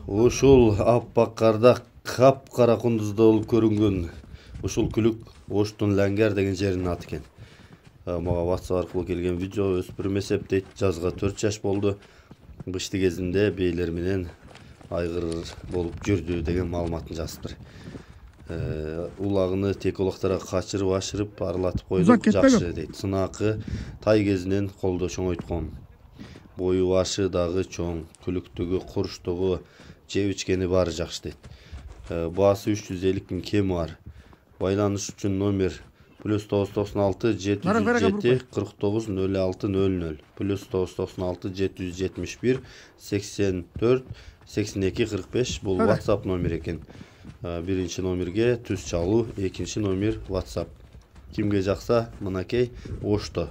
Ушул аппак карда кап-кара кундузда болуп көрүнгөн ушул күлүк Оштун Ләңгер деген жеринин аты экен. Мага WhatsApp аркылуу келген видео өспүрүм эсептейт. Жазга 4 жаш болду. Бышты кезинде бейлер менен айгыр болуп жүрдү деген маалыматын жазыптыр. Улагыны текологторго качырып ашырып аралатып койдук, жакшы дейт. Сынакы тай кезинен колдо чоңойткон. Бою башы дагы чоң, күлүктүгү, курчтугу, жеп ичкени баары жакшы дейт. Баасы 350 күн кеми бар. Байланыш үчүн номер +996 707 49 06 00 +996 771 84 82 45 бул WhatsApp номер экен. Биринчи номерге түз чалуу, экинчи номер WhatsApp. Кимге жакса, мынакей Ошто.